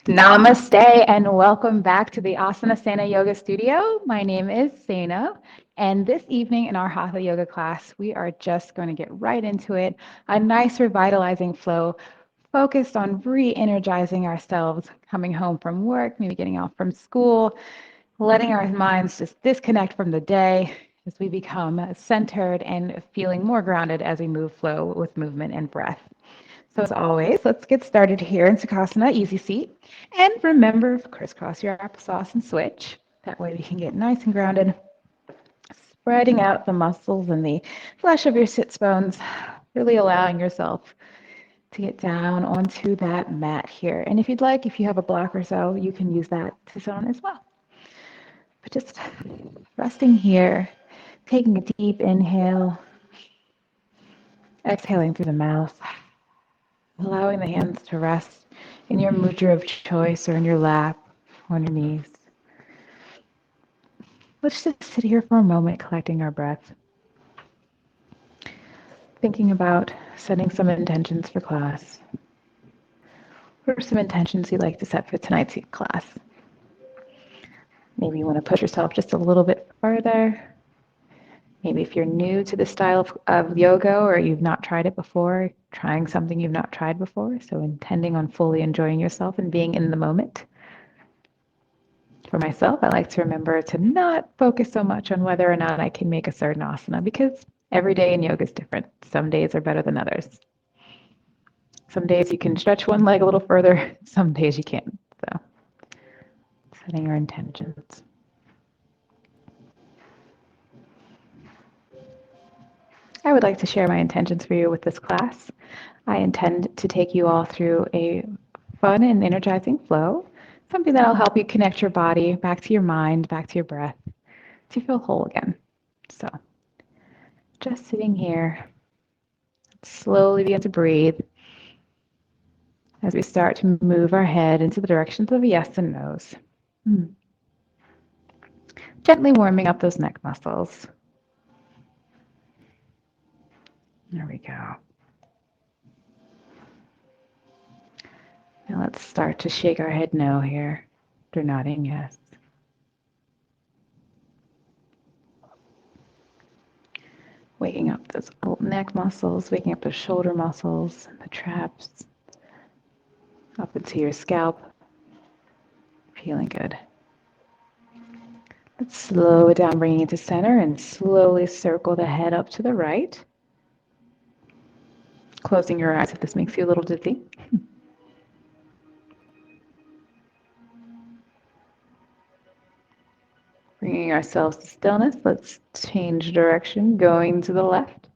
Namaste and welcome back to the Asana Sana Yoga studio. My name is Sana, and this evening in our Hatha Yoga class, we are just going to get right into it. A nice revitalizing flow focused on re-energizing ourselves, coming home from work, maybe getting off from school, letting our minds just disconnect from the day as we become centered and feeling more grounded as we move flow with movement and breath. So as always, let's get started here in Sakasana, easy seat. And remember, crisscross your applesauce and switch. That way we can get nice and grounded. Spreading out the muscles and the flesh of your sits bones, really allowing yourself to get down onto that mat here. And if you'd like, if you have a block or so, you can use that to sit on as well. But just resting here, taking a deep inhale, exhaling through the mouth. Allowing the hands to rest in your mudra of choice or in your lap, on your knees. Let's just sit here for a moment, collecting our breath. Thinking about setting some intentions for class. What are some intentions you'd like to set for tonight's class? Maybe you want to push yourself just a little bit further. Maybe if you're new to the style of yoga or you've not tried it before, trying something you've not tried before, so intending on fully enjoying yourself and being in the moment. For myself, I like to remember to not focus so much on whether or not I can make a certain asana because every day in yoga is different. Some days are better than others. Some days you can stretch one leg a little further, some days you can't. So, setting your intentions. I would like to share my intentions for you with this class. I intend to take you all through a fun and energizing flow, something that'll help you connect your body back to your mind, back to your breath, to feel whole again. So, just sitting here, slowly begin to breathe as we start to move our head into the directions of yes and no's. Gently warming up those neck muscles. There we go. Now let's start to shake our head no here. After nodding yes. Waking up those neck muscles, waking up the shoulder muscles, the traps, up into your scalp. Feeling good. Let's slow it down, bringing it to center, and slowly circle the head up to the right. Closing your eyes if this makes you a little dizzy. Bringing ourselves to stillness, let's change direction, going to the left.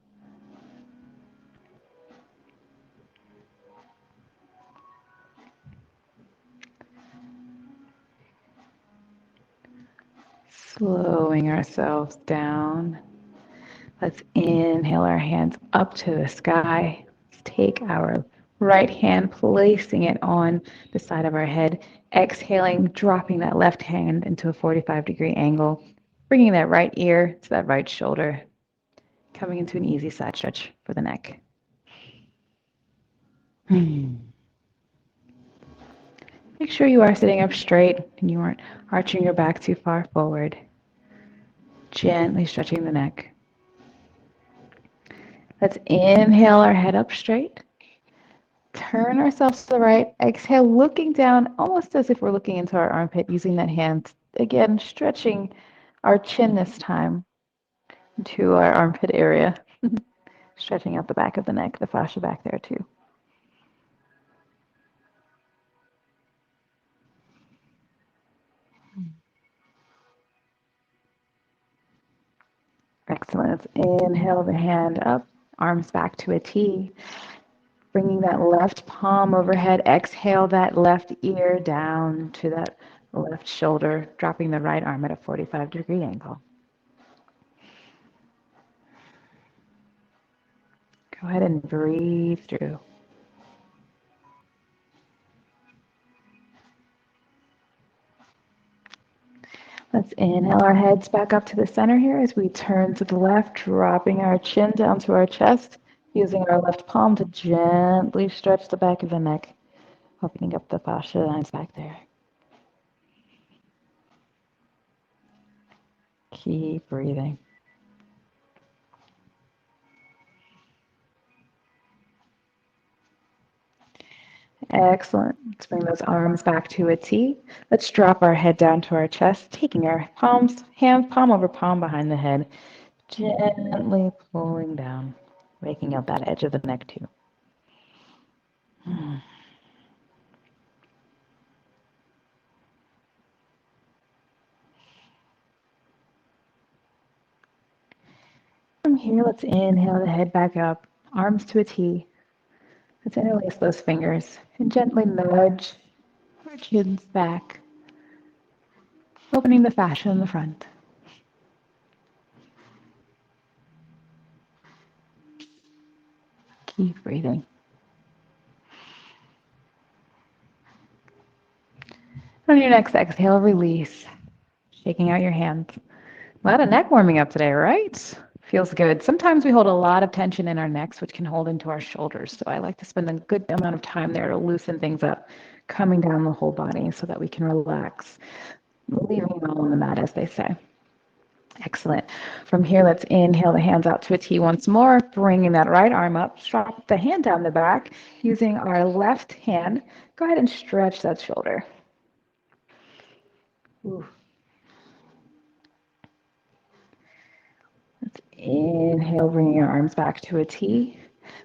Slowing ourselves down. Let's inhale our hands up to the sky. Let's take our right hand, placing it on the side of our head. Exhaling, dropping that left hand into a 45-degree angle. Bringing that right ear to that right shoulder. Coming into an easy side stretch for the neck. Make sure you are sitting up straight and you aren't arching your back too far forward. Gently stretching the neck. Let's inhale our head up straight. Turn ourselves to the right. Exhale, looking down almost as if we're looking into our armpit, using that hand. Again, stretching our chin this time to our armpit area. Stretching out the back of the neck, the fascia back there too. Excellent. Let's inhale the hand up, arms back to a T. Bringing that left palm overhead. Exhale that left ear down to that left shoulder, dropping the right arm at a 45-degree angle. Go ahead and breathe through. Let's inhale our heads back up to the center here as we turn to the left, dropping our chin down to our chest, using our left palm to gently stretch the back of the neck. Opening up the fascia lines back there. Keep breathing. Excellent. Let's bring those arms back to a T. Let's drop our head down to our chest, taking our palms, hands palm over palm behind the head, gently pulling down, waking up that edge of the neck too. From here, let's inhale the head back up, arms to a T. Let's interlace those fingers and gently nudge our chins back, opening the fascia in the front. Keep breathing. On your next exhale, release, shaking out your hands. A lot of neck warming up today, right? Feels good. Sometimes we hold a lot of tension in our necks, which can hold into our shoulders. So I like to spend a good amount of time there to loosen things up, coming down the whole body so that we can relax, leaving it all on the mat, as they say. Excellent. From here, let's inhale the hands out to a T once more, bringing that right arm up, drop the hand down the back, using our left hand. Go ahead and stretch that shoulder. Ooh. Let's inhale, bringing our arms back to a T.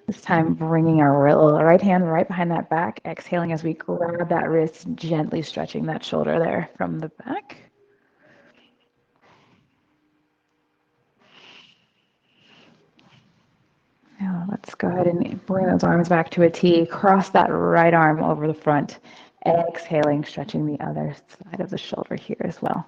This time, bringing our right hand right behind that back, exhaling as we grab that wrist, gently stretching that shoulder there from the back. Now let's go ahead and bring those arms back to a T. Cross that right arm over the front. Exhaling, stretching the other side of the shoulder here as well.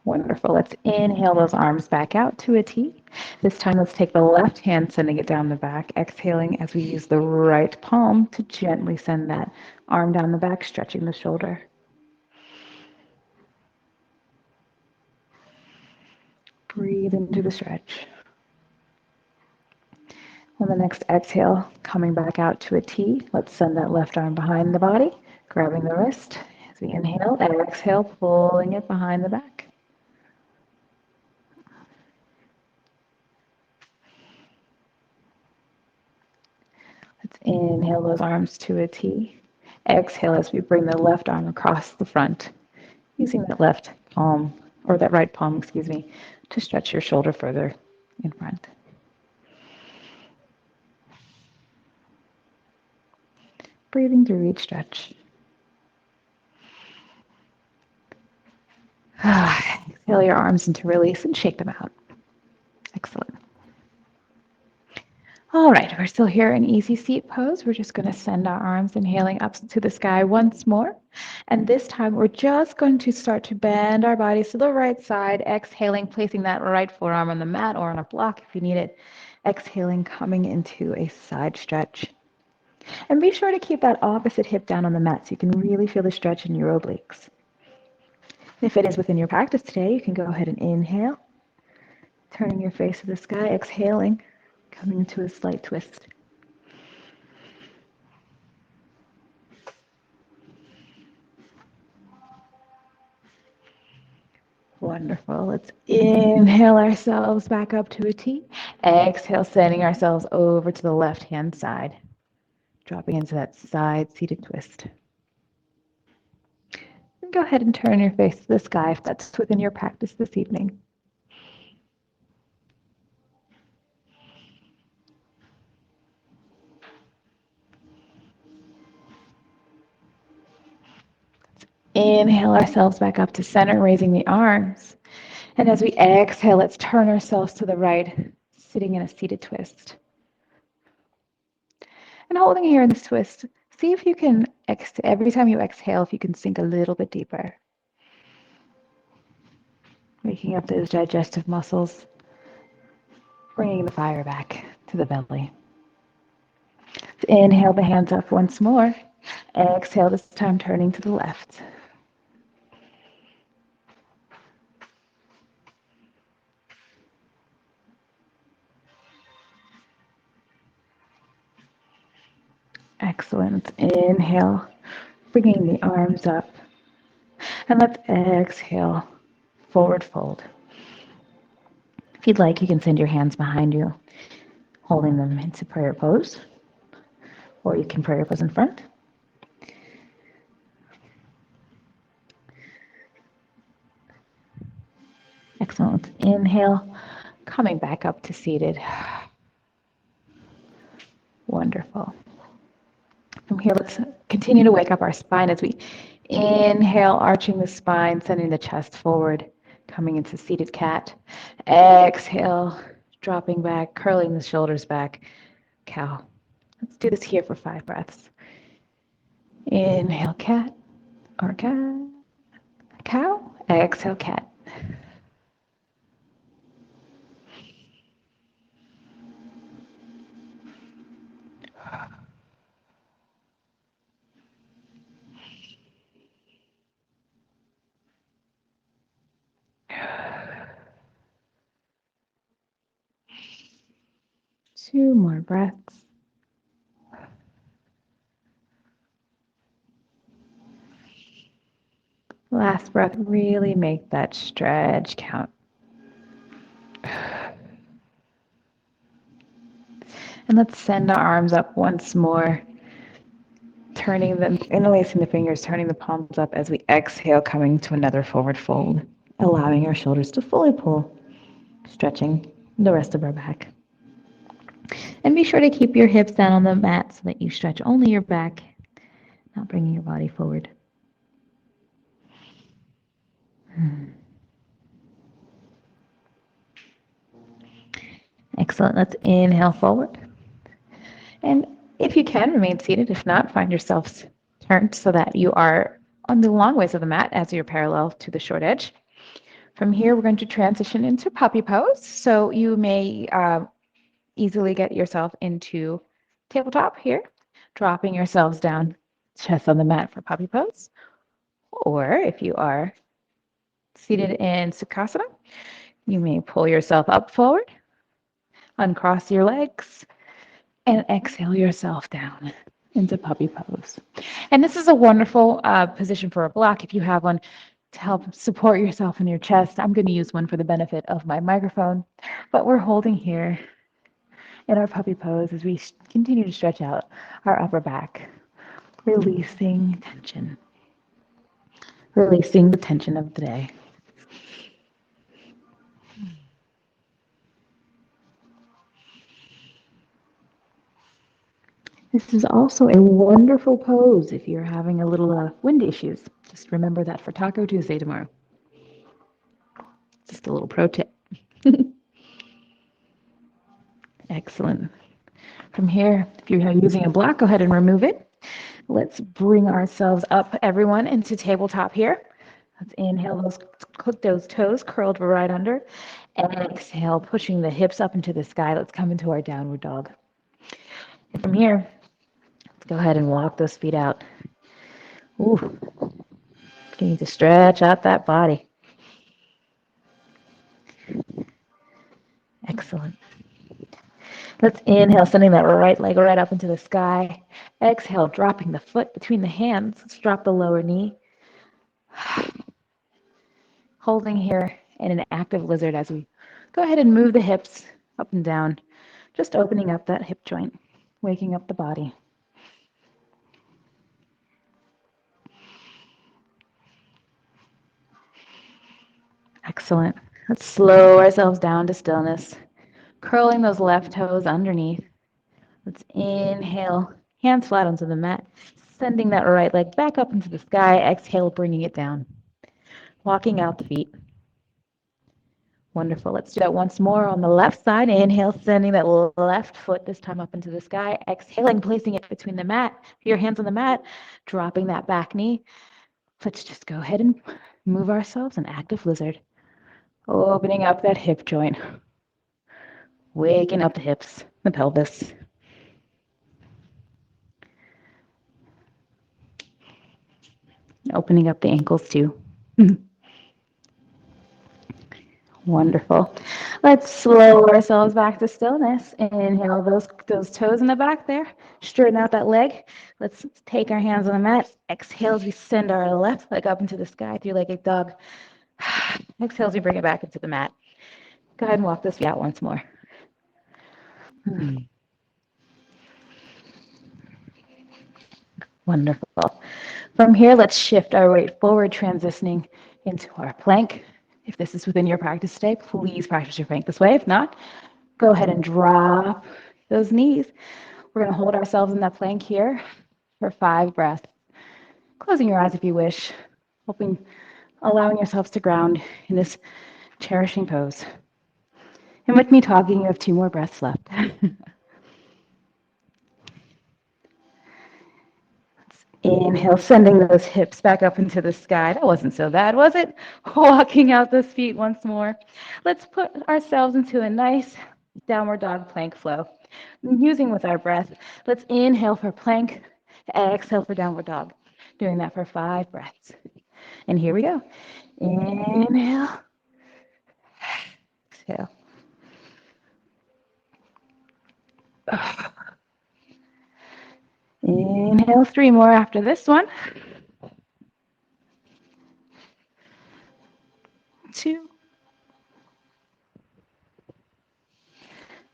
Wonderful. Let's inhale those arms back out to a T. This time, let's take the left hand, sending it down the back. Exhaling as we use the right palm to gently send that arm down the back, stretching the shoulder. Breathe into the stretch. On the next exhale, coming back out to a T, let's send that left arm behind the body, grabbing the wrist as we inhale, and exhale, pulling it behind the back. Let's inhale those arms to a T. Exhale as we bring the left arm across the front, using that left palm, or that right palm, excuse me, to stretch your shoulder further in front. Breathing through each stretch. Exhale your arms into release and shake them out. Excellent. All right, we're still here in easy seat pose. We're just going to send our arms inhaling up to the sky once more. And this time we're just going to start to bend our bodies to the right side, exhaling, placing that right forearm on the mat or on a block if you need it. Exhaling, coming into a side stretch. And be sure to keep that opposite hip down on the mat so you can really feel the stretch in your obliques. If it is within your practice today, you can go ahead and inhale, turning your face to the sky, exhaling, coming into a slight twist. Wonderful. Let's inhale ourselves back up to a T. Exhale, sending ourselves over to the left-hand side, dropping into that side seated twist. And go ahead and turn your face to the sky if that's within your practice this evening. Inhale ourselves back up to center, raising the arms. And as we exhale, let's turn ourselves to the right, sitting in a seated twist. And holding here in this twist, see if you can, every time you exhale, if you can sink a little bit deeper. Waking up those digestive muscles, bringing the fire back to the belly. Inhale the hands up once more. Exhale, this time turning to the left. Excellent. Inhale, bringing the arms up. And let's exhale, forward fold. If you'd like, you can send your hands behind you, holding them into prayer pose, or you can prayer pose in front. Excellent. Inhale, coming back up to seated. Wonderful. From here, let's continue to wake up our spine as we inhale, arching the spine, sending the chest forward, coming into seated cat. Exhale, dropping back, curling the shoulders back, cow. Let's do this here for 5 breaths. Inhale, cat, or cat, cow. Exhale, cat. Two more breaths. Last breath, really make that stretch count. And let's send our arms up once more, turning them, interlacing the fingers, turning the palms up as we exhale, coming to another forward fold, allowing our shoulders to fully pull, stretching the rest of our back. And be sure to keep your hips down on the mat so that you stretch only your back, not bringing your body forward. Excellent. Let's inhale forward. And if you can, remain seated. If not, find yourselves turned so that you are on the long ways of the mat as you're parallel to the short edge. From here, we're going to transition into puppy pose. So you may easily get yourself into tabletop here, dropping yourselves down, chest on the mat for puppy pose. Or if you are seated in Sakasana, you may pull yourself up forward, uncross your legs, and exhale yourself down into puppy pose. And this is a wonderful position for a block if you have one to help support yourself in your chest. I'm going to use one for the benefit of my microphone, but we're holding here in our puppy pose as we continue to stretch out our upper back, releasing tension, releasing the tension of the day. This is also a wonderful pose if you're having a little wind issues. Just remember that for Taco Tuesday tomorrow. Just a little pro tip. Excellent. From here, if you're using a block, go ahead and remove it. Let's bring ourselves up, everyone, into tabletop here. Let's inhale those toes curled right under. And exhale, pushing the hips up into the sky. Let's come into our downward dog. And from here, let's go ahead and walk those feet out. Ooh. You need to stretch out that body. Excellent. Let's inhale, sending that right leg right up into the sky. Exhale, dropping the foot between the hands. Let's drop the lower knee. Holding here in an active lizard as we go ahead and move the hips up and down, just opening up that hip joint, waking up the body. Excellent. Let's slow ourselves down to stillness, curling those left toes underneath. Let's inhale, hands flat onto the mat, sending that right leg back up into the sky. Exhale, bringing it down, walking out the feet. Wonderful. Let's do that once more on the left side. Inhale, sending that left foot this time up into the sky. Exhaling, placing it between the mat, your hands on the mat, dropping that back knee. Let's just go ahead and move ourselves an active lizard. Opening up that hip joint. Waking up the hips, the pelvis. Opening up the ankles too. Wonderful. Let's slow ourselves back to stillness. Inhale those toes in the back there. Straighten out that leg. Let's take our hands on the mat. Exhale as we send our left leg up into the sky, three-legged dog. Exhale as we bring it back into the mat. Go ahead and walk this out once more. Wonderful. From here, let's shift our weight forward, transitioning into our plank. If this is within your practice today, please practice your plank this way. If not, go ahead and drop those knees. We're going to hold ourselves in that plank here for 5 breaths. Closing your eyes if you wish, allowing yourselves to ground in this cherishing pose. And with me talking, you have 2 more breaths left. Inhale, sending those hips back up into the sky. That wasn't so bad, was it? Walking out those feet once more. Let's put ourselves into a nice downward dog plank flow. Using with our breath, let's inhale for plank, exhale for downward dog. Doing that for 5 breaths. And here we go. Inhale, exhale. Inhale, 3 more after this one. 2.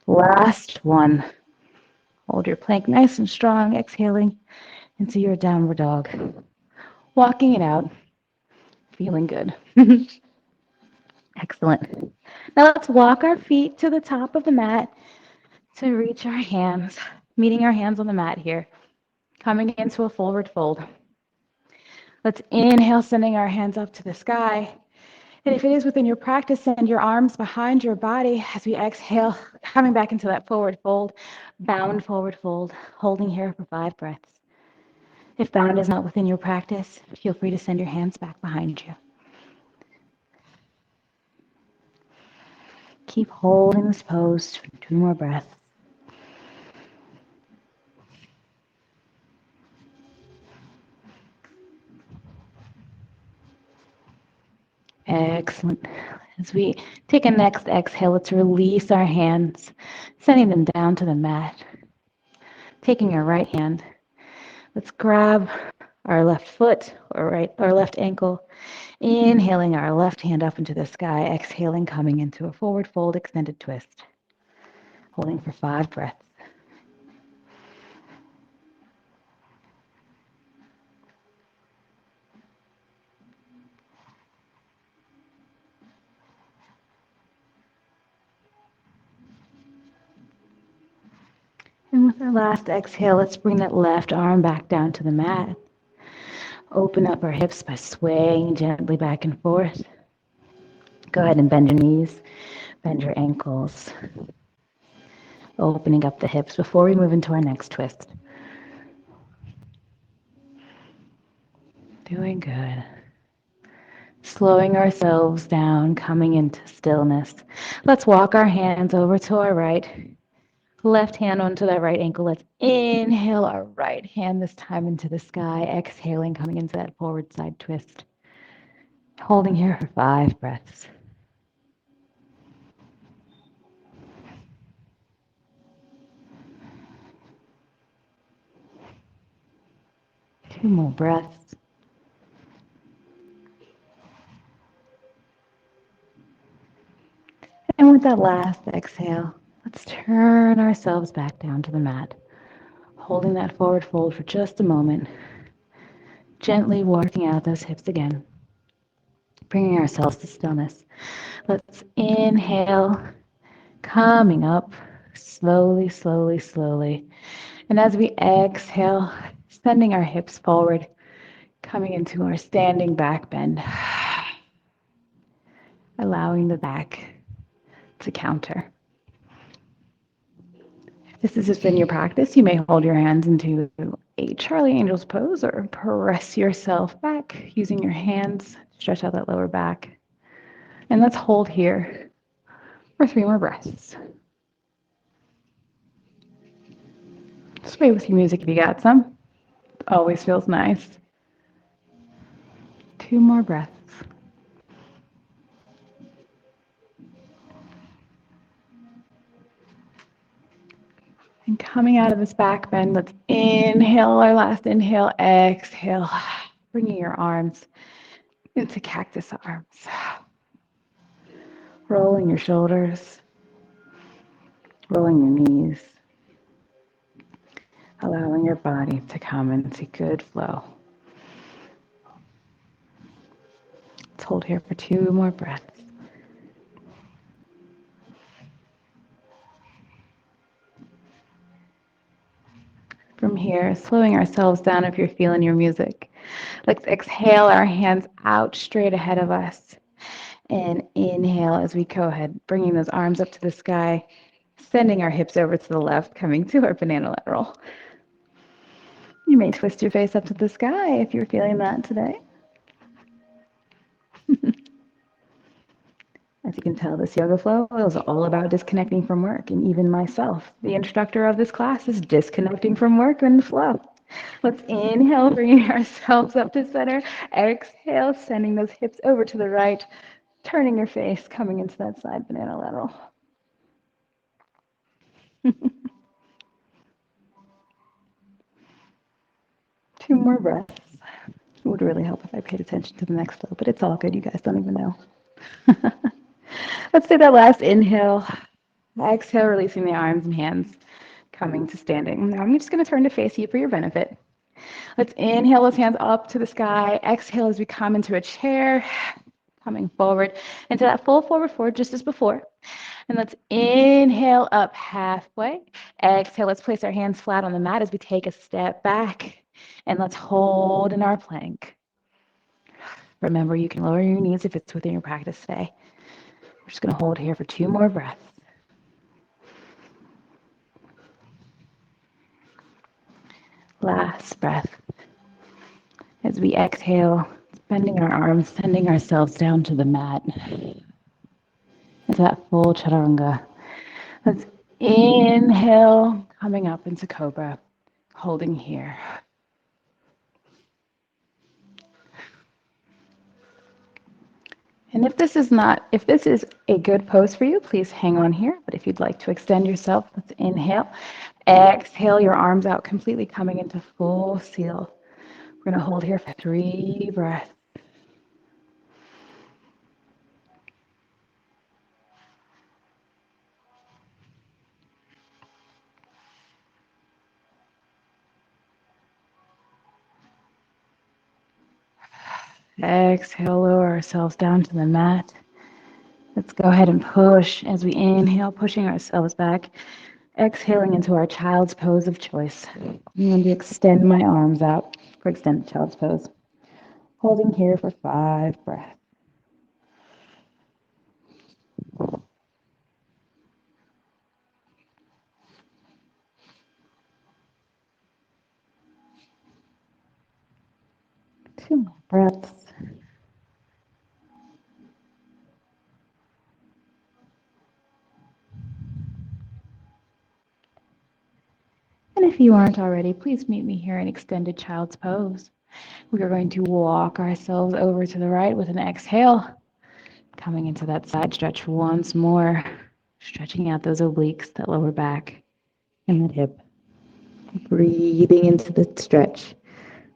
Last one. Hold your plank nice and strong, exhaling into your downward dog. Walking it out, feeling good. Excellent. Now let's walk our feet to the top of the mat to reach our hands, meeting our hands on the mat here, coming into a forward fold. Let's inhale, sending our hands up to the sky. And if it is within your practice, send your arms behind your body as we exhale, coming back into that forward fold, bound forward fold, holding here for 5 breaths. If bound is not within your practice, feel free to send your hands back behind you. Keep holding this pose for 2 more breaths. Excellent. As we take a next exhale, let's release our hands, sending them down to the mat. Taking our right hand, let's grab our left foot or left ankle, inhaling our left hand up into the sky, exhaling, coming into a forward fold, extended twist. Holding for 5 breaths. And with our last exhale, let's bring that left arm back down to the mat. Open up our hips by swaying gently back and forth. Go ahead and bend your knees, bend your ankles. Opening up the hips before we move into our next twist. Doing good. Slowing ourselves down, coming into stillness. Let's walk our hands over to our right. Left hand onto that right ankle. Let's inhale our right hand this time into the sky. Exhaling, coming into that forward side twist. Holding here for 5 breaths. Two more breaths. And with that last exhale, let's turn ourselves back down to the mat. Holding that forward fold for just a moment. Gently working out those hips again. Bringing ourselves to stillness. Let's inhale, coming up slowly, slowly, slowly. And as we exhale, sending our hips forward, coming into our standing back bend. Allowing the back to counter. If this is within your practice, you may hold your hands into a Charlie Angel's pose or press yourself back using your hands. Stretch out that lower back. And let's hold here for 3 more breaths. Sway with your music if you got some. Always feels nice. 2 more breaths. And coming out of this back bend, let's inhale our last inhale, exhale, bringing your arms into cactus arms. Rolling your shoulders, rolling your knees, allowing your body to come into good flow. Let's hold here for 2 more breaths. From here, slowing ourselves down if you're feeling your music. Let's exhale our hands out straight ahead of us. And inhale as we go ahead, bringing those arms up to the sky, sending our hips over to the left, coming to our banana lateral. You may twist your face up to the sky if you're feeling that today. As you can tell, this yoga flow is all about disconnecting from work, and even myself, the instructor of this class, is disconnecting from work and flow. Let's inhale, bringing ourselves up to center. Exhale, sending those hips over to the right, turning your face, coming into that side banana lateral. 2 more breaths. It would really help if I paid attention to the next flow, but it's all good. You guys don't even know. Let's do that last inhale. Exhale, releasing the arms and hands, coming to standing. Now I'm just going to turn to face you for your benefit. Let's inhale those hands up to the sky. Exhale as we come into a chair, coming forward into that full forward fold just as before. And let's inhale up halfway. Exhale, let's place our hands flat on the mat as we take a step back. And let's hold in our plank. Remember, you can lower your knees if it's within your practice today. We're just going to hold here for 2 more breaths. Last breath. As we exhale, bending our arms, sending ourselves down to the mat. Into that full chaturanga. Let's inhale, coming up into cobra, holding here. And if this is a good pose for you, please hang on here. But if you'd like to extend yourself, let's inhale. Exhale your arms out completely, coming into full seal. We're going to hold here for 3 breaths. Exhale, lower ourselves down to the mat. Let's go ahead and push as we inhale, pushing ourselves back. Exhaling into our child's pose of choice. I'm going to extend my arms out for extended child's pose. Holding here for 5 breaths. Two more breaths. And if you aren't already, please meet me here in extended child's pose. We are going to walk ourselves over to the right with an exhale, coming into that side stretch once more, stretching out those obliques, that lower back, and that hip. Breathing into the stretch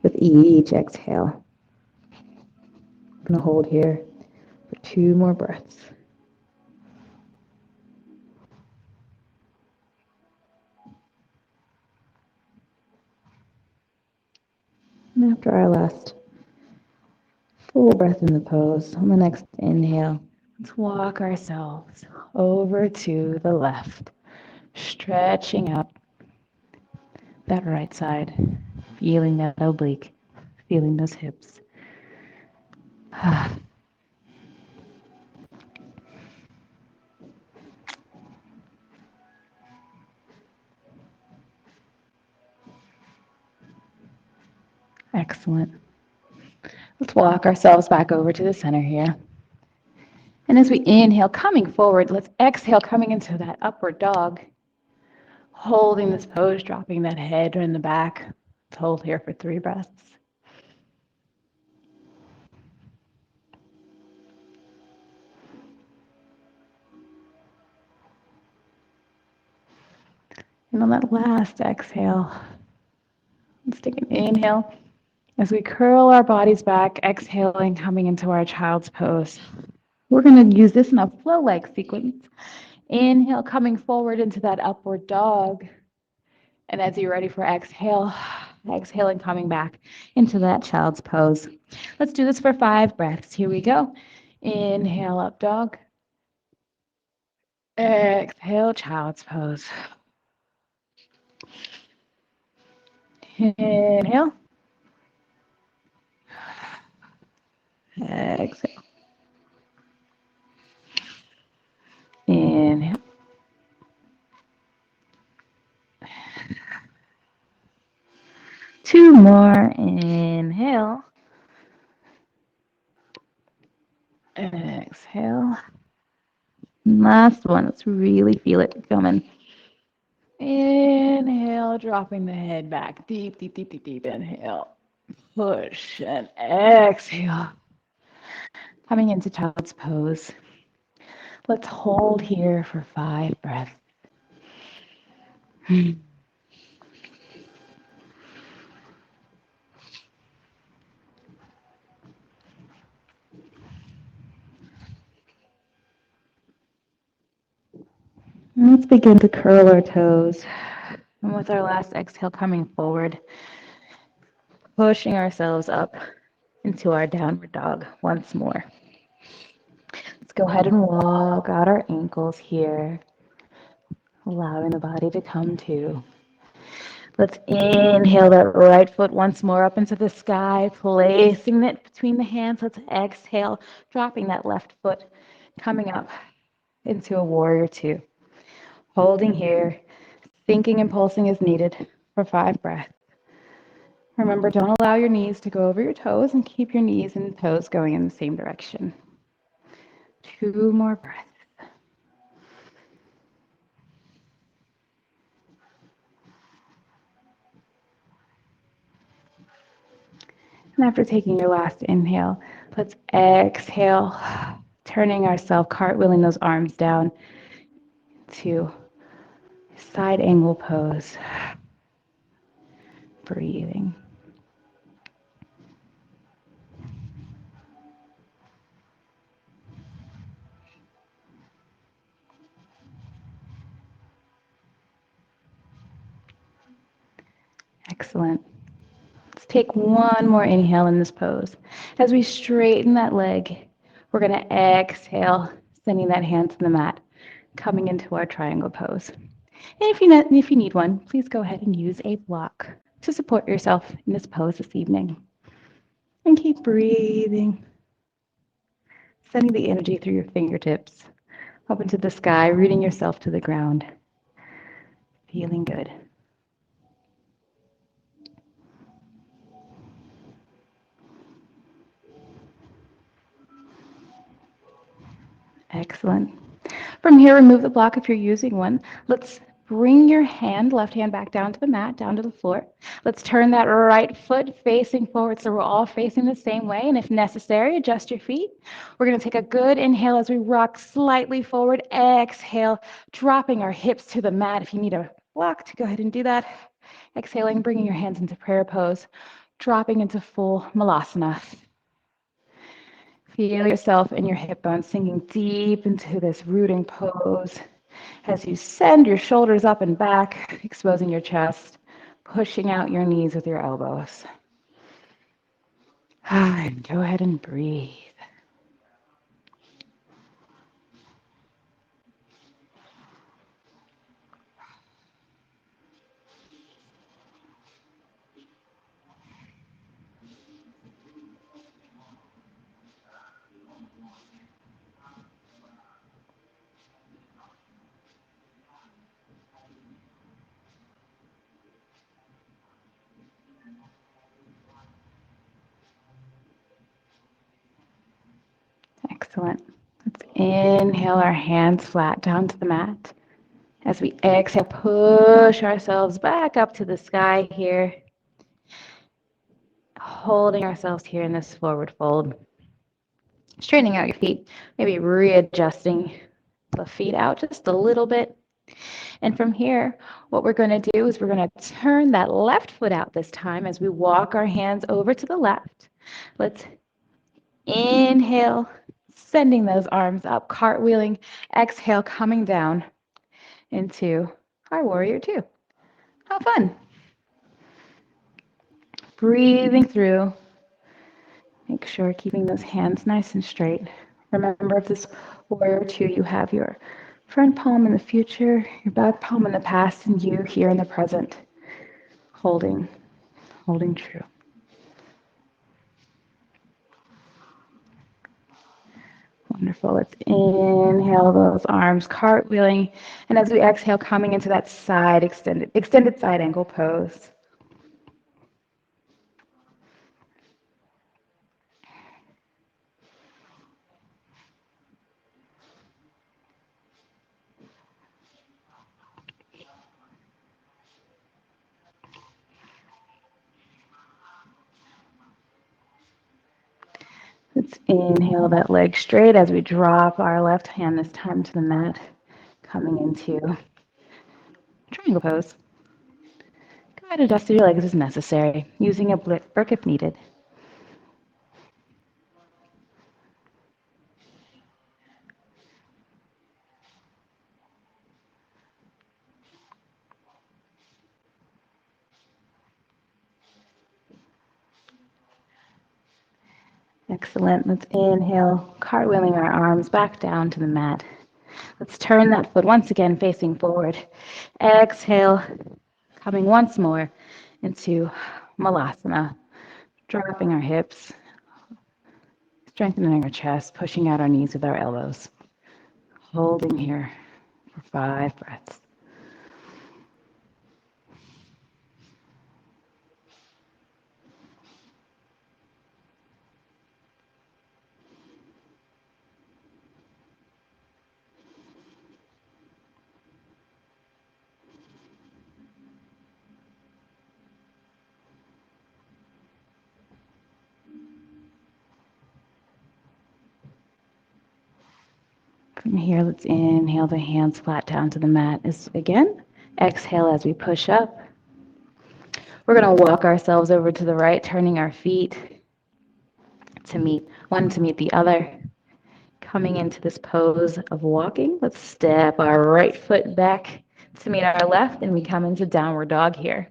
with each exhale. I'm going to hold here for 2 more breaths. And after our last full breath in the pose, on the next inhale, let's walk ourselves over to the left, stretching out that right side, feeling that oblique, feeling those hips. Excellent. Let's walk ourselves back over to the center here. And as we inhale, coming forward, let's exhale, coming into that upward dog. Holding this pose, dropping that head in the back. Let's hold here for 3 breaths. And on that last exhale, let's take an inhale as we curl our bodies back, exhaling, coming into our child's pose. We're going to use this in a flow-like sequence. Inhale, coming forward into that upward dog. And as you're ready for exhale, exhaling, coming back into that child's pose. Let's do this for 5 breaths. Here we go. Inhale, up dog. Exhale, child's pose. Inhale. Exhale. Inhale. Two more. Inhale. Exhale. Last one. Let's really feel it coming. Inhale, dropping the head back. Deep, deep, deep, deep, deep. Inhale. Push and exhale. Coming into child's pose. Let's hold here for 5 breaths. Let's begin to curl our toes. And with our last exhale, coming forward, pushing ourselves up into our downward dog once more. Let's go ahead and walk out our ankles here, allowing the body to come to. Let's inhale that right foot once more up into the sky, placing it between the hands. Let's exhale, dropping that left foot, coming up into a warrior 2. Holding here, thinking and pulsing as needed for 5 breaths. Remember, don't allow your knees to go over your toes and keep your knees and toes going in the same direction. 2 more breaths. And after taking your last inhale, let's exhale, turning ourselves, cartwheeling those arms down to side angle pose. Breathing. Excellent. Let's take one more inhale in this pose. As we straighten that leg, we're going to exhale, sending that hand to the mat, coming into our triangle pose. And if you need one, please go ahead and use a block to support yourself in this pose this evening. And keep breathing, sending the energy through your fingertips up into the sky, rooting yourself to the ground. Feeling good. Excellent. From here, remove the block if you're using one. Let's bring your left hand back down to the mat, down to the floor. Let's turn that right foot facing forward so we're all facing the same way. And if necessary, adjust your feet. We're going to take a good inhale as we rock slightly forward. Exhale, dropping our hips to the mat. If you need a block to go ahead and do that. Exhaling, bringing your hands into prayer pose, dropping into full malasana. Feel yourself in your hip bones sinking deep into this rooting pose as you send your shoulders up and back, exposing your chest, pushing out your knees with your elbows. And go ahead and breathe. Excellent. Let's inhale our hands flat down to the mat. As we exhale, push ourselves back up to the sky here. Holding ourselves here in this forward fold. Straightening out your feet, maybe readjusting the feet out just a little bit. And from here, what we're going to do is we're going to turn that left foot out this time as we walk our hands over to the left. Let's inhale, sending those arms up, cartwheeling. Exhale, coming down into our warrior two. How fun. Breathing through. Make sure keeping those hands nice and straight. Remember, if this warrior two, you have your front palm in the future, your back palm in the past, and you here in the present, holding true. Wonderful. Let's inhale those arms, cartwheeling, and as we exhale, coming into that side extended side angle pose. Let's inhale that leg straight as we drop our left hand this time to the mat, coming into triangle pose. Go ahead and adjust your legs as necessary, using a brick if needed. Excellent. Let's inhale, cartwheeling our arms back down to the mat. Let's turn that foot once again facing forward. Exhale, coming once more into Malasana, dropping our hips, strengthening our chest, pushing out our knees with our elbows. Holding here for 5 breaths. From here, let's inhale the hands flat down to the mat. Again, exhale as we push up. We're going to walk ourselves over to the right, turning our feet to meet the other. Coming into this pose of walking, let's step our right foot back to meet our left, and we come into downward dog here.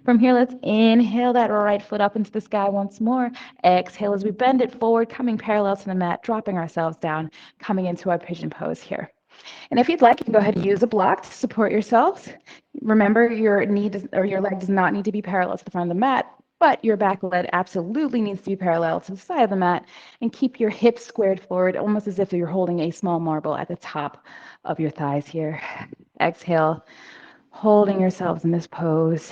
From here, let's inhale that right foot up into the sky once more. Exhale as we bend it forward, coming parallel to the mat, dropping ourselves down, coming into our pigeon pose here. And if you'd like, you can go ahead and use a block to support yourselves. Remember, your leg does not need to be parallel to the front of the mat, but your back leg absolutely needs to be parallel to the side of the mat, and keep your hips squared forward, almost as if you're holding a small marble at the top of your thighs here. Exhale, holding yourselves in this pose,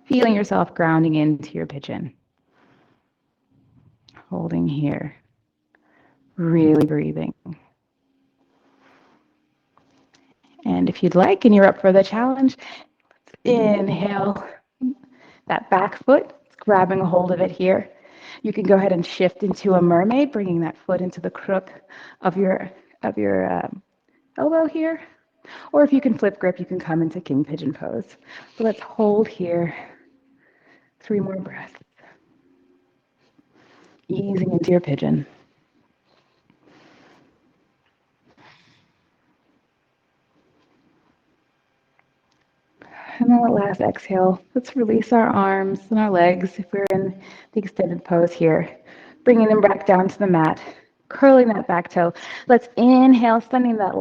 feeling yourself grounding into your pigeon. Holding here, really breathing. And if you'd like, and you're up for the challenge, inhale that back foot, grabbing a hold of it here. You can go ahead and shift into a mermaid, bringing that foot into the crook of your elbow here. Or if you can flip grip, you can come into king pigeon pose. So let's hold here. 3 more breaths. Easing into your pigeon. And then the last exhale, let's release our arms and our legs if we're in the extended pose here. Bringing them back down to the mat, curling that back toe. Let's inhale, sending that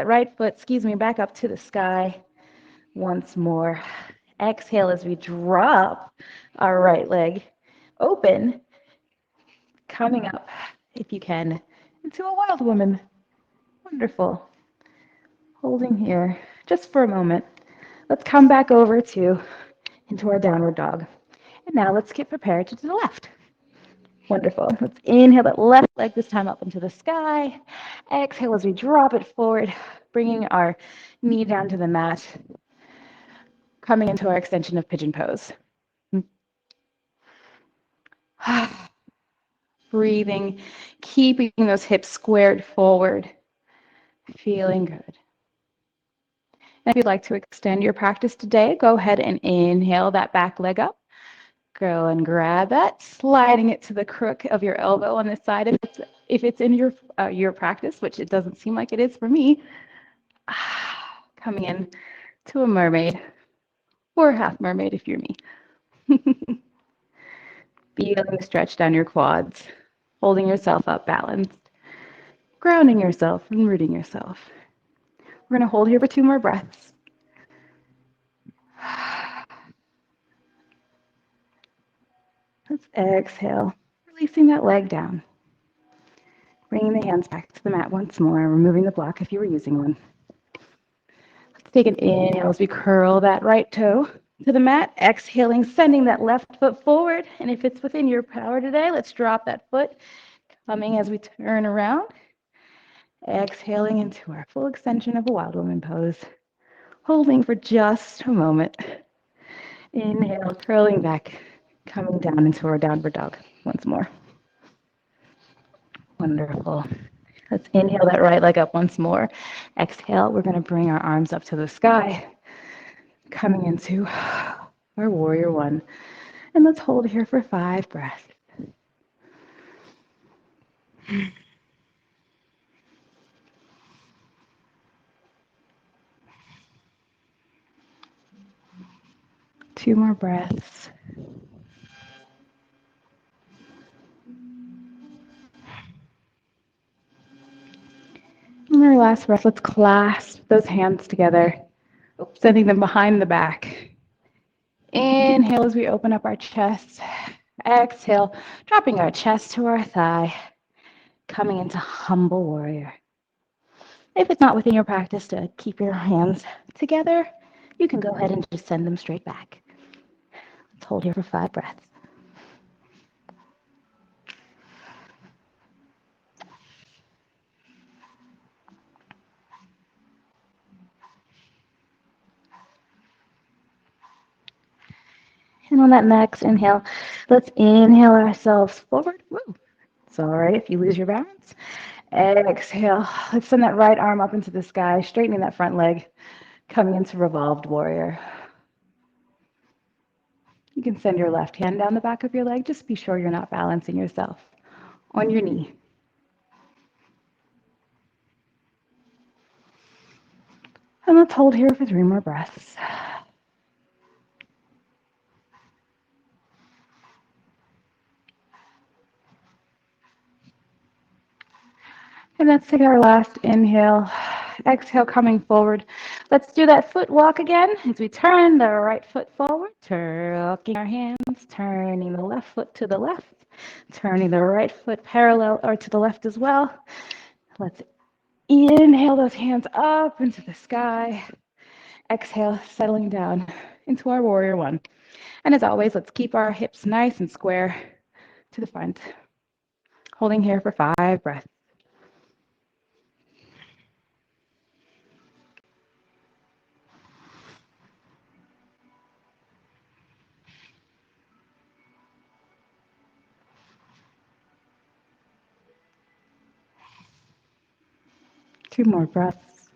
right foot, back up to the sky once more. Exhale as we drop our right leg open, coming up, if you can, into a wild woman. Wonderful. Holding here just for a moment. Let's come back over into our downward dog. And now let's get prepared to do the left. Wonderful. Let's inhale that left leg this time up into the sky. Exhale as we drop it forward, bringing our knee down to the mat, coming into our extension of pigeon pose. Breathing, keeping those hips squared forward, feeling good. And if you'd like to extend your practice today, go ahead and inhale that back leg up. Go and grab that, sliding it to the crook of your elbow on this side. If it's in your practice, which it doesn't seem like it is for me, coming in to a mermaid or a half mermaid if you're me. Feeling the stretch down your quads, holding yourself up balanced, grounding yourself and rooting yourself. We're going to hold here for 2 more breaths. Let's exhale, releasing that leg down. Bringing the hands back to the mat once more, removing the block if you were using one. Let's take an inhale as we curl that right toe to the mat. Exhaling, sending that left foot forward. And if it's within your power today, let's drop that foot, coming as we turn around. Exhaling into our full extension of a wild woman pose. Holding for just a moment. Inhale, curling back, coming down into our downward dog once more. Wonderful. Let's inhale that right leg up once more. Exhale, we're going to bring our arms up to the sky, coming into our warrior one. And let's hold here for 5 breaths. Two more breaths. And our last breath, let's clasp those hands together, sending them behind the back. Inhale as we open up our chest. Exhale, dropping our chest to our thigh, coming into humble warrior. If it's not within your practice to keep your hands together, you can go ahead and just send them straight back. Let's hold here for 5 breaths. And on that next inhale, let's inhale ourselves forward. Woo. It's all right if you lose your balance. Exhale. Let's send that right arm up into the sky, straightening that front leg, coming into Revolved Warrior. You can send your left hand down the back of your leg. Just be sure you're not balancing yourself on your knee. And let's hold here for 3 more breaths. And let's take our last inhale. Exhale, coming forward. Let's do that foot walk again as we turn the right foot forward, tucking our hands, turning the left foot to the left, turning the right foot parallel or to the left as well. Let's inhale those hands up into the sky. Exhale, settling down into our warrior one. And as always, let's keep our hips nice and square to the front. Holding here for 5 breaths. Two more breaths.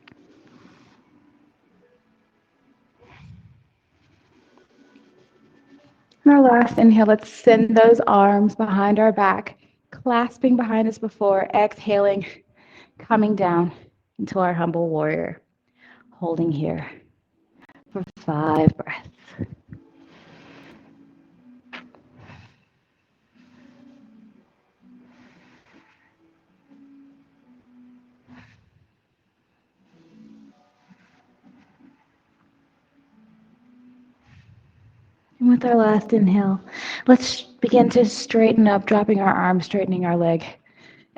And our last inhale, let's send those arms behind our back, clasping behind us before, exhaling, coming down into our humble warrior, holding here for 5 breaths. And with our last inhale, let's begin to straighten up, dropping our arms, straightening our leg.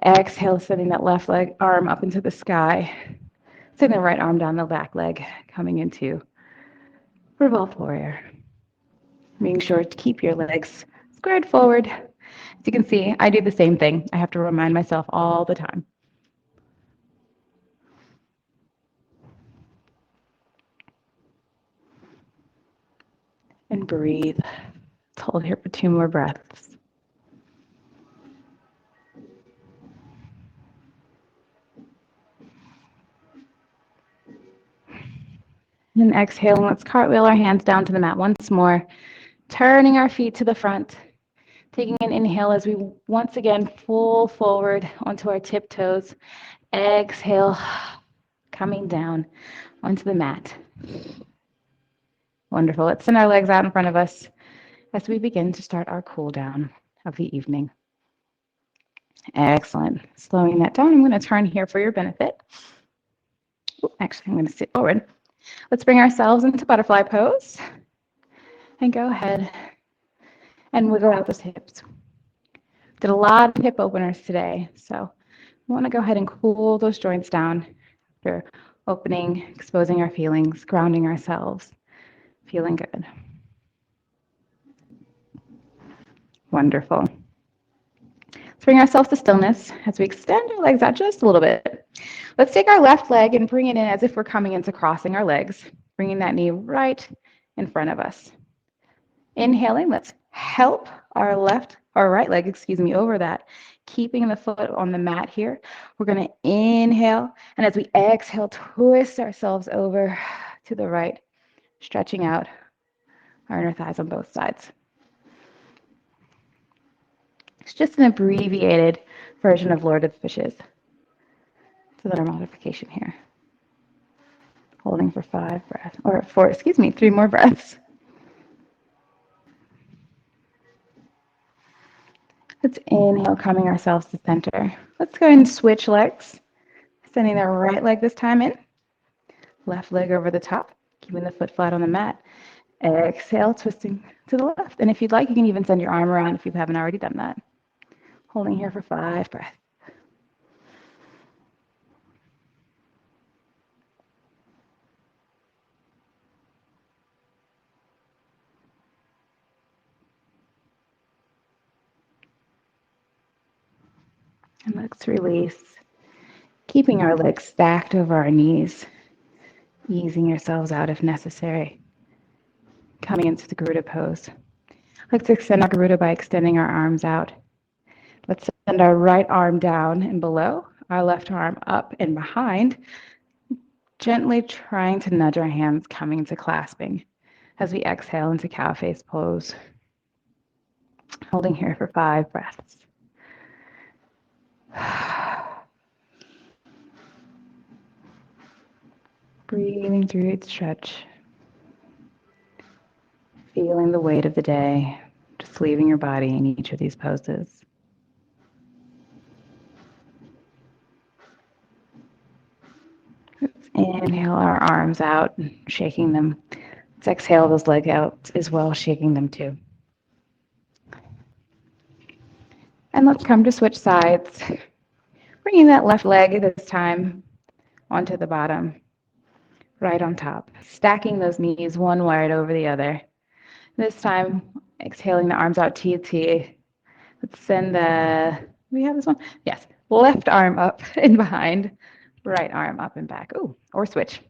Exhale, sending that left leg arm up into the sky. Sending the right arm down the back leg, coming into Revolved Warrior. Making sure to keep your legs squared forward. As you can see, I do the same thing. I have to remind myself all the time. And breathe. Let's hold here for 2 more breaths. And exhaling, let's cartwheel our hands down to the mat once more, turning our feet to the front, taking an inhale as we once again pull forward onto our tiptoes. Exhale, coming down onto the mat. Wonderful. Let's send our legs out in front of us as we begin to start our cool down of the evening. Excellent. Slowing that down, I'm going to turn here for your benefit. Actually, I'm going to sit forward. Let's bring ourselves into butterfly pose and go ahead and wiggle out those hips. Did a lot of hip openers today, so we want to go ahead and cool those joints down after opening, exposing our feelings, grounding ourselves, feeling good. Wonderful. Let's bring ourselves to stillness as we extend our legs out just a little bit. Let's take our left leg and bring it in as if we're coming into crossing our legs, bringing that knee right in front of us. Inhaling, let's help our right leg, over that, keeping the foot on the mat here. We're going to inhale, and as we exhale, twist ourselves over to the right, stretching out our inner thighs on both sides. It's just an abbreviated version of Lord of the Fishes. So that our modification here. Holding for 3 more breaths. Let's inhale, coming ourselves to center. Let's go ahead and switch legs. Sending the right leg this time in. Left leg over the top, keeping the foot flat on the mat. Exhale, twisting to the left. And if you'd like, you can even send your arm around if you haven't already done that. Holding here for 5 breaths. And let's release, keeping our legs stacked over our knees, easing yourselves out if necessary. Coming into the Garuda pose. Let's extend our Garuda by extending our arms out. Let's send our right arm down and below, our left arm up and behind, gently trying to nudge our hands coming to clasping as we exhale into cow face pose. Holding here for 5 breaths. Breathing through each stretch. Feeling the weight of the day, just leaving your body in each of these poses. Let's inhale our arms out, shaking them. Let's exhale those legs out as well, shaking them too. And let's come to switch sides. Bringing that left leg this time onto the bottom, right on top. Stacking those knees one wide over the other. This time, exhaling the arms out T. Let's send we have this one? Yes. Left arm up and behind, right arm up and back. Ooh, or switch.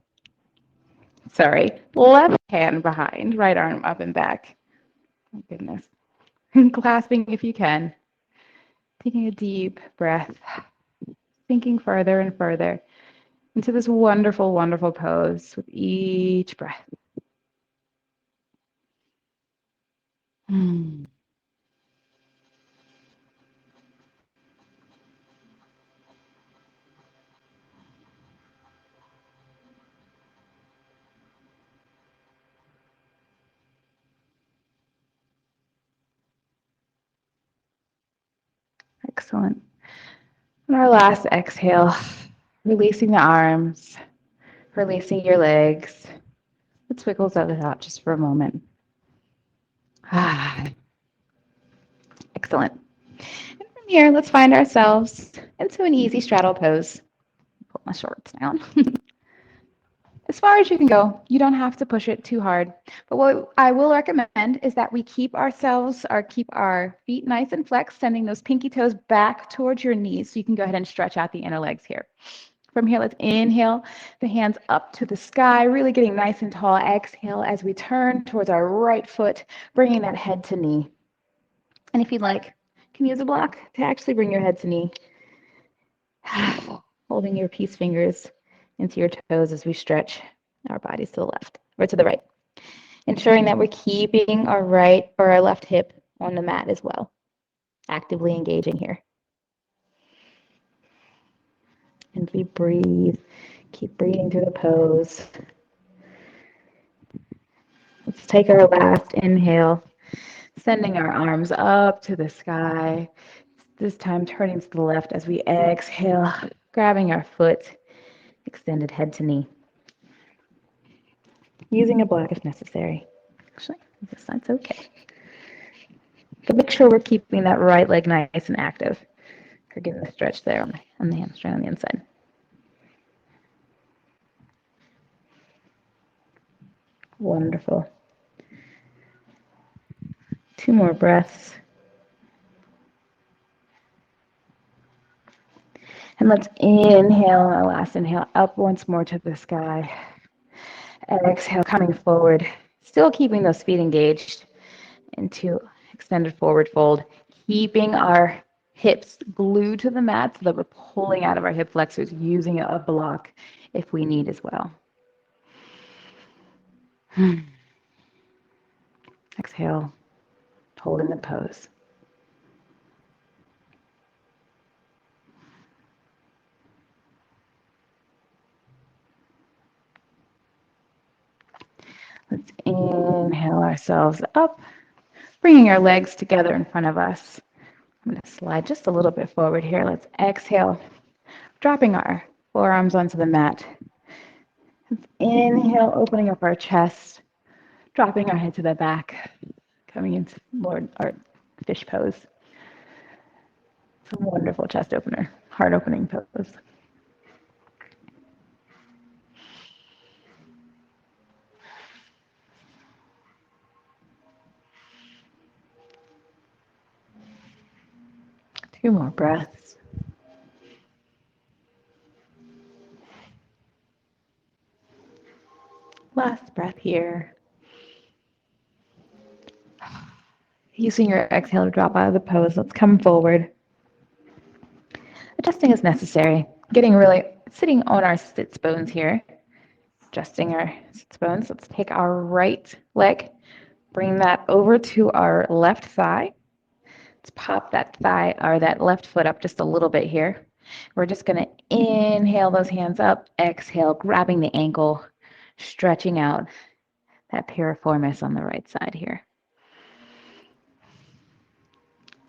Sorry. Left hand behind, right arm up and back. Oh, goodness. Clasping if you can. Taking a deep breath. Sinking further and further into this wonderful, wonderful pose with each breath. Excellent. And our last exhale, releasing the arms, releasing your legs. Let's wiggle those out just for a moment. Excellent. And from here, let's find ourselves into an easy straddle pose. Put my shorts down. As far as you can go, you don't have to push it too hard. But what I will recommend is that we keep our feet nice and flexed, sending those pinky toes back towards your knees so you can go ahead and stretch out the inner legs here. From here, let's inhale the hands up to the sky, really getting nice and tall. Exhale as we turn towards our right foot, bringing that head to knee. And if you'd like, you can use a block to actually bring your head to knee. Holding your peace fingers into your toes as we stretch our bodies to the left or to the right. Ensuring that we're keeping our right or our left hip on the mat as well. Actively engaging here. And we breathe. Keep breathing through the pose. Let's take our last inhale, sending our arms up to the sky. This time turning to the left as we exhale, grabbing our foot, extended head to knee. Using a block if necessary. Actually, this side's okay. But make sure we're keeping that right leg nice and active. We're getting the stretch there on the hamstring on the inside. Wonderful. 2 more breaths. And let's inhale our last inhale up once more to the sky. Exhale, coming forward. Still keeping those feet engaged into extended forward fold. Keeping our hips glued to the mat so that we're pulling out of our hip flexors, using a block if we need as well. Exhale, hold in the pose. Let's inhale ourselves up, bringing our legs together in front of us. I'm going to slide just a little bit forward here. Let's exhale, dropping our forearms onto the mat. Let's inhale, opening up our chest, dropping our head to the back, coming into more our fish pose. It's a wonderful chest opener, heart opening pose. Two more breaths. Last breath here. Using your exhale to drop out of the pose, let's come forward. Adjusting as necessary. Getting really sitting on our sits bones here. Adjusting our sits bones. Let's take our right leg, bring that over to our left thigh. Let's pop that thigh or that left foot up just a little bit here. We're just going to inhale those hands up, exhale, grabbing the ankle, stretching out that piriformis on the right side here.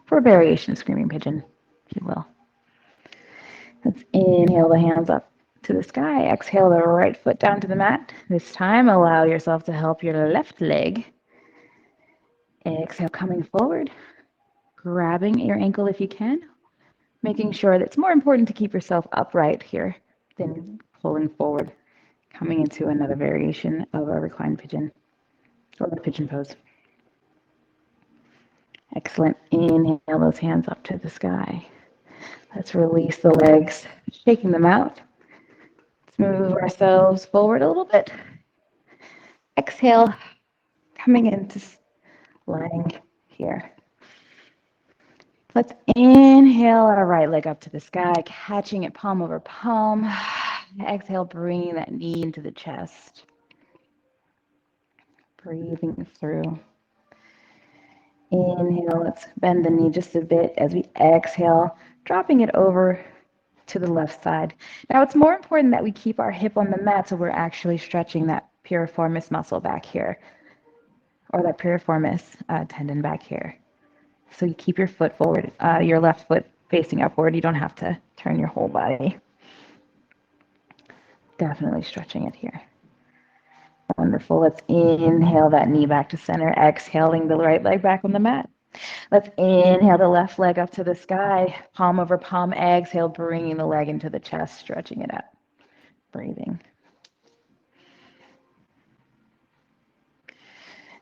For a variation of screaming pigeon, if you will. Let's inhale the hands up to the sky. Exhale the right foot down to the mat. This time, allow yourself to help your left leg. Exhale, coming forward, grabbing your ankle if you can, making sure that it's more important to keep yourself upright here than pulling forward, coming into another variation of a reclined pigeon or the pigeon pose. Excellent. Inhale those hands up to the sky. Let's release the legs, shaking them out. Let's move ourselves forward a little bit. Exhale, coming into lying here. Let's inhale our right leg up to the sky, catching it palm over palm. Exhale, bringing that knee into the chest. Breathing through. Inhale, let's bend the knee just a bit as we exhale, dropping it over to the left side. Now, it's more important that we keep our hip on the mat so we're actually stretching that piriformis muscle back here, or that piriformis tendon back here. So you keep your foot forward, your left foot facing upward. You don't have to turn your whole body. Definitely stretching it here. Wonderful. Let's inhale that knee back to center, exhaling the right leg back on the mat. Let's inhale the left leg up to the sky, palm over palm, exhale, bringing the leg into the chest, stretching it out. Breathing.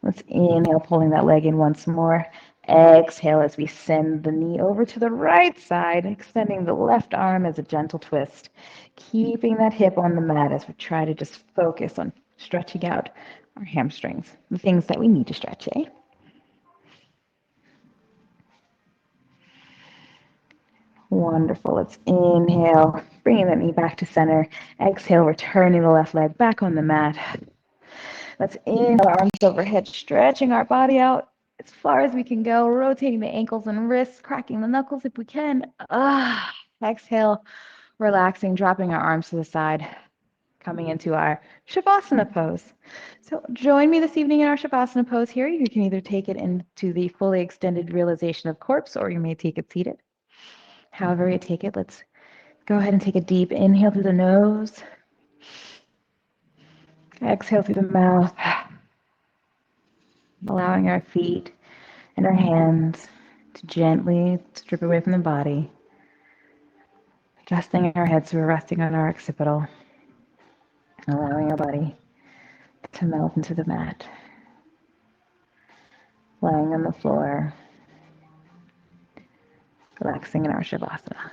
Let's inhale, pulling that leg in once more. Exhale as we send the knee over to the right side, extending the left arm as a gentle twist, keeping that hip on the mat as we try to just focus on stretching out our hamstrings, the things that we need to stretch, Wonderful. Let's inhale, bringing that knee back to center. Exhale, returning the left leg back on the mat. Let's inhale, arms overhead, stretching our body out as far as we can go, rotating the ankles and wrists, cracking the knuckles if we can. Exhale, relaxing, dropping our arms to the side, coming into our Shavasana pose. So join me this evening in our Shavasana pose here. You can either take it into the fully extended realization of corpse, or you may take it seated. However you take it, let's go ahead and take a deep inhale through the nose. Exhale through the mouth, allowing our feet and our hands to gently strip away from the body, adjusting our heads so we're resting on our occipital, allowing our body to melt into the mat, lying on the floor, relaxing in our Shavasana.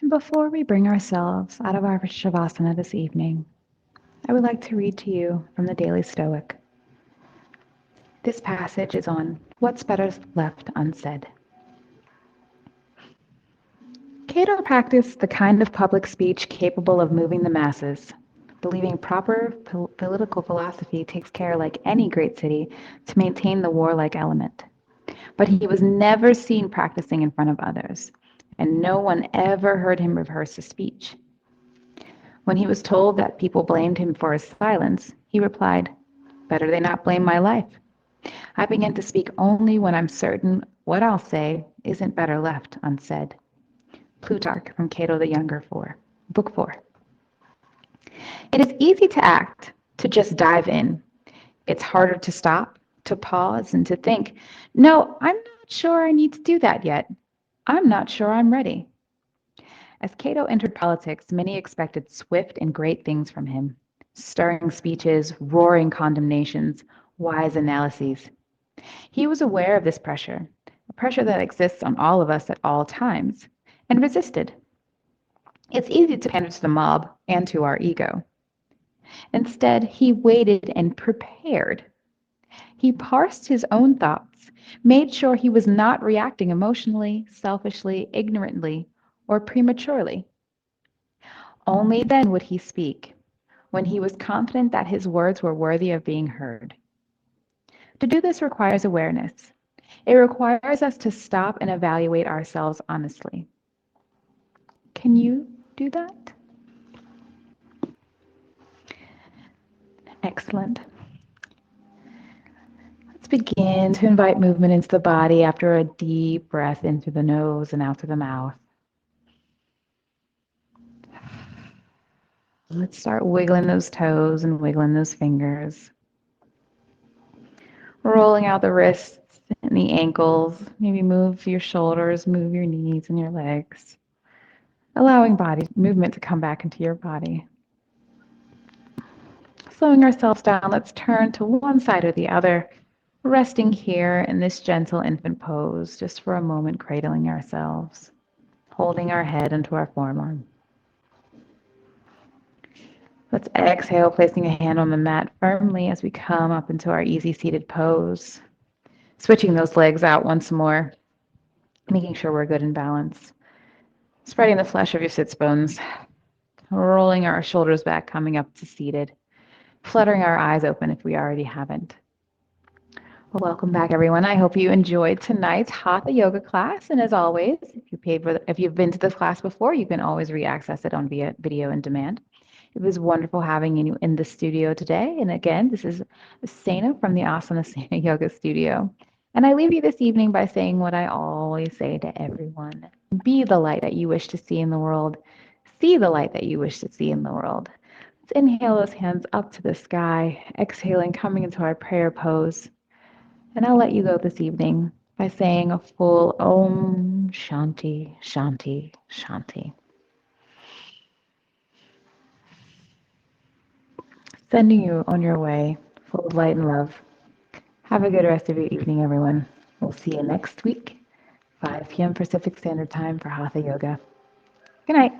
And before we bring ourselves out of our Shavasana this evening, I would like to read to you from the Daily Stoic. This passage is on what's better left unsaid. Cato practiced the kind of public speech capable of moving the masses, believing proper political philosophy takes care, like any great city, to maintain the warlike element. But he was never seen practicing in front of others, and no one ever heard him rehearse a speech. When he was told that people blamed him for his silence, he replied, "Better they not blame my life. I begin to speak only when I'm certain what I'll say isn't better left unsaid." Plutarch from Cato the Younger, Book 4. It is easy to act, to just dive in. It's harder to stop, to pause, and to think, no, I'm not sure I need to do that yet. I'm not sure I'm ready. As Cato entered politics, many expected swift and great things from him. Stirring speeches, roaring condemnations, wise analyses. He was aware of this pressure, a pressure that exists on all of us at all times, and resisted. It's easy to pander to the mob and to our ego. Instead, he waited and prepared. He parsed his own thoughts, made sure he was not reacting emotionally, selfishly, ignorantly, or prematurely. Only then would he speak, when he was confident that his words were worthy of being heard. To do this requires awareness. It requires us to stop and evaluate ourselves honestly. Can you do that? Excellent. Let's begin to invite movement into the body after a deep breath in through the nose and out through the mouth. Let's start wiggling those toes and wiggling those fingers. Rolling out the wrists and the ankles. Maybe move your shoulders, move your knees and your legs. Allowing body movement to come back into your body. Slowing ourselves down, let's turn to one side or the other, resting here in this gentle infant pose, just for a moment, cradling ourselves, holding our head into our forearm. Let's exhale, placing a hand on the mat firmly as we come up into our easy seated pose. Switching those legs out once more, making sure we're good in balance. Spreading the flesh of your sits bones, rolling our shoulders back, coming up to seated, fluttering our eyes open if we already haven't. Well, welcome back, everyone. I hope you enjoyed tonight's Hatha Yoga class. And as always, if you've been to this class before, you can always re-access it on via video on demand. It was wonderful having you in the studio today. And again, this is Sana from the Asana Sana Yoga studio. And I leave you this evening by saying what I always say to everyone. Be the light that you wish to see in the world. See the light that you wish to see in the world. Let's inhale those hands up to the sky, exhaling, coming into our prayer pose. And I'll let you go this evening by saying a full Om Shanti, Shanti, Shanti. Sending you on your way, full of light and love. Have a good rest of your evening, everyone. We'll see you next week, 5 p.m. Pacific Standard Time for Hatha Yoga. Good night.